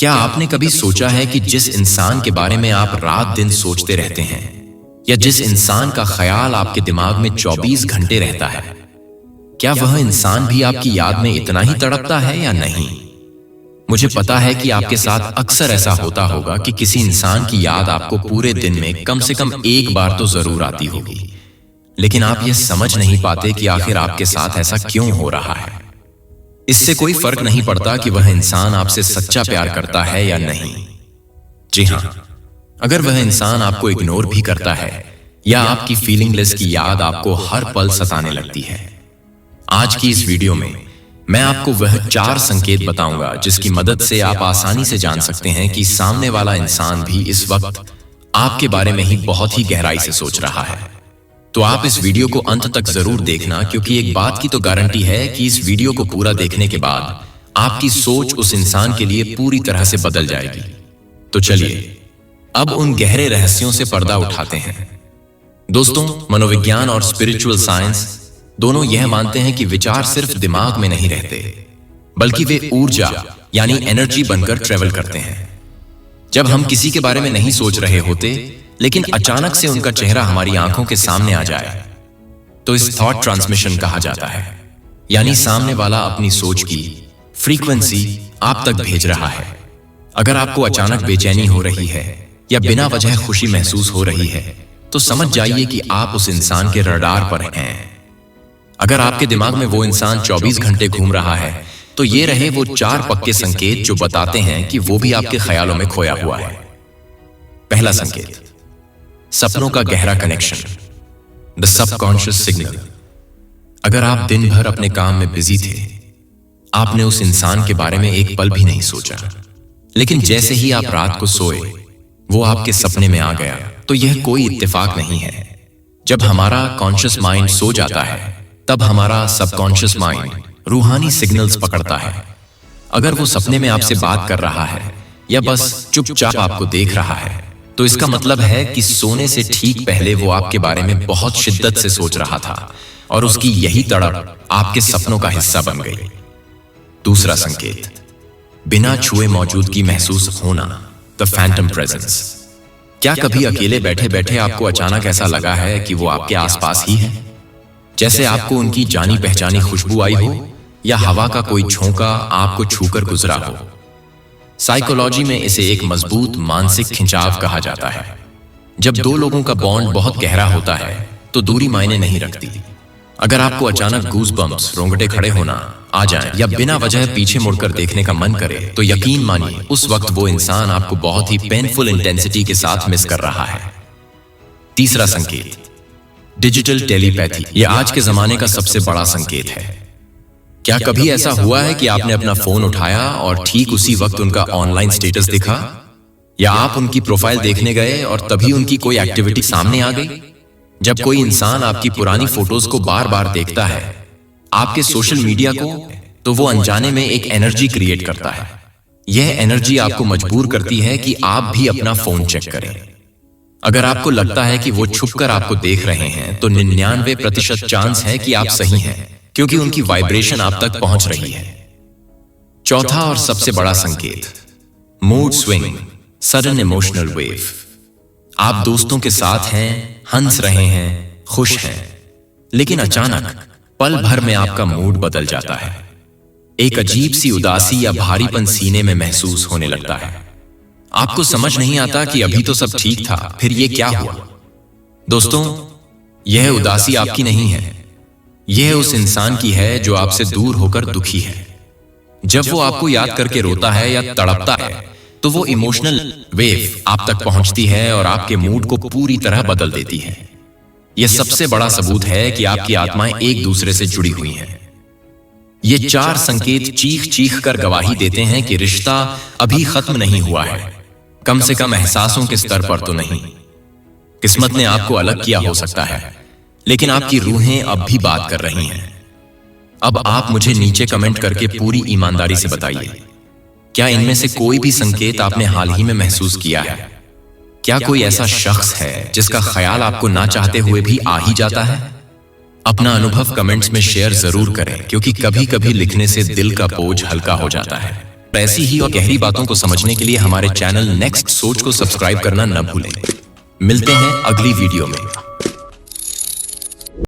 क्या आपने कभी सोचा है कि जिस इंसान के बारे में आप रात दिन सोचते रहते हैं या जिस इंसान का ख्याल आपके दिमाग में 24 घंटे रहता है, क्या वह इंसान भी आपकी याद में इतना ही तड़पता है या नहीं? मुझे पता है कि आपके साथ अक्सर ऐसा होता होगा कि किसी इंसान की याद आपको पूरे दिन में कम से कम एक बार तो जरूर आती होगी, लेकिन आप यह समझ नहीं पाते कि आखिर आपके साथ ऐसा क्यों हो रहा है। इससे कोई फर्क नहीं पड़ता कि वह इंसान आपसे सच्चा प्यार करता है या नहीं। जी हां, अगर वह इंसान आपको इग्नोर भी करता है या आपकी फीलिंगलेस की याद आपको हर पल सताने लगती है। आज की इस वीडियो में मैं आपको वह 4 संकेत बताऊंगा जिसकी मदद से आप आसानी से जान सकते हैं कि सामने वाला इंसान भी इस वक्त आपके बारे में ही बहुत ही गहराई से सोच रहा है। तो आप इस वीडियो को अंत तक जरूर देखना, क्योंकि एक बात की तो गारंटी है कि इस वीडियो को पूरा देखने के बाद आपकी सोच उस इंसान के लिए पूरी तरह से बदल जाएगी। तो चलिए अब उन गहरे रहस्यों से पर्दा उठाते हैं। दोस्तों, मनोविज्ञान और स्पिरिचुअल साइंस दोनों यह मानते हैं कि विचार सिर्फ दिमाग में नहीं रहते, बल्कि वे ऊर्जा यानी एनर्जी बनकर ट्रेवल करते हैं। जब हम किसी के बारे में नहीं सोच रहे होते लेकिन अचानक से उनका चेहरा हमारी आंखों के सामने आ जाए, तो इस थॉट ट्रांसमिशन कहा जाता है। यानी सामने वाला अपनी सोच की फ्रीक्वेंसी आप तक भेज रहा है। अगर आपको अचानक बेचैनी हो रही है या बिना वजह खुशी महसूस हो रही है, तो समझ जाइए कि आप उस इंसान के रडार पर हैं। अगर आपके दिमाग में वो इंसान 24 घंटे घूम रहा है, तो ये रहे वो 4 पक्के संकेत जो बताते हैं कि वो भी आपके ख्यालों में खोया हुआ है। पहला संकेत, सपनों का गहरा कनेक्शन, द सबकॉन्शियस सिग्नल। अगर आप दिन भर अपने काम में बिजी थे, आपने उस इंसान के बारे में एक पल भी नहीं सोचा, लेकिन जैसे ही आप रात को सोए वो आपके सपने में आ गया, तो यह कोई इत्तेफाक नहीं है। जब हमारा कॉन्शियस माइंड सो जाता है, तब हमारा सबकॉन्शियस माइंड रूहानी सिग्नल्स पकड़ता है। अगर वो सपने में आपसे बात कर रहा है या बस चुपचाप आपको देख रहा है, तो इसका मतलब है कि सोने से ठीक पहले वो आपके बारे में बहुत शिद्दत से सोच रहा था और उसकी यही तड़प आपके सपनों का हिस्सा बन गई। दूसरा संकेत, बिना छुए मौजूदगी महसूस होना, द फैंटम प्रेजेंस। क्या कभी अकेले बैठे बैठे आपको अचानक ऐसा लगा है कि वो आपके आसपास ही है, जैसे आपको उनकी जानी पहचानी खुशबू आई हो या हवा का कोई झोंका आपको छूकर गुजरा हो? साइकोलॉजी में इसे एक मजबूत मानसिक खिंचाव कहा जाता है। जब 2 लोगों का बॉन्ड बहुत गहरा होता है तो दूरी मायने नहीं रखती। अगर आपको अचानक गूज बम्प्स, रोंगटे खड़े होना आ जाएं या बिना वजह पीछे मुड़कर देखने का मन करे, तो यकीन मानिए उस वक्त वो इंसान आपको बहुत ही पेनफुल इंटेंसिटी के साथ मिस कर रहा है। तीसरा संकेत, डिजिटल टेलीपैथी। यह आज के जमाने का सबसे बड़ा संकेत है। क्या कभी ऐसा हुआ है कि आपने अपना फोन उठाया और ठीक उसी वक्त उनका ऑनलाइन स्टेटस दिखा, या आप उनकी प्रोफाइल देखने गए और तभी उनकी कोई एक्टिविटी सामने आ गई? जब कोई इंसान आपकी पुरानी फोटोज को बार बार देखता है, आपके सोशल मीडिया को, तो वो अनजाने में एक एनर्जी क्रिएट करता है। यह एनर्जी आपको मजबूर करती है कि आप भी अपना फोन चेक करें। अगर आपको लगता है कि वो छुपकर आपको देख रहे हैं, तो 99% चांस है कि आप सही हैं, क्योंकि उनकी वाइब्रेशन आप तक पहुंच रही है। चौथा और सबसे बड़ा संकेत, mood swing, sudden emotional wave. आप दोस्तों के साथ हैं, हंस रहे हैं, खुश हैं, लेकिन अचानक पल भर में आपका मूड बदल जाता है। एक अजीब सी उदासी या भारीपन सीने में महसूस होने लगता है। आपको समझ नहीं आता कि अभी तो सब ठीक था, फिर ये क्या हुआ? दोस्तों, यह उदासी आपकी नहीं है, यह उस इंसान की है जो आपसे दूर होकर दुखी है। जब वो आपको याद करके रोता है या तड़पता है, तो वो इमोशनल वेव आप तक पहुंचती है और आपके मूड को पूरी तरह बदल देती है। यह सबसे बड़ा सबूत है कि आपकी आत्माएं एक दूसरे से जुड़ी हुई हैं। ये 4 संकेत चीख चीख कर गवाही देते हैं कि रिश्ता अभी खत्म नहीं हुआ है, कम से कम एहसासों के स्तर पर तो नहीं। किस्मत ने आपको अलग किया हो सकता है, लेकिन आपकी रूहें अब भी बात कर रही हैं। अब आप मुझे नीचे कमेंट करके पूरी ईमानदारी से बताइए, क्या इनमें से कोई भी संकेत आपने हाल ही में महसूस किया है? क्या कोई ऐसा शख्स है जिसका ख्याल आपको ना चाहते हुए भी आ ही जाता है? अपना अनुभव कमेंट्स में शेयर जरूर करें, क्योंकि कभी कभी लिखने से दिल का बोझ हल्का हो जाता है। ऐसी ही और गहरी बातों को समझने के लिए हमारे चैनल नेक्स्ट सोच को सब्सक्राइब करना न भूलें। मिलते हैं अगली वीडियो में।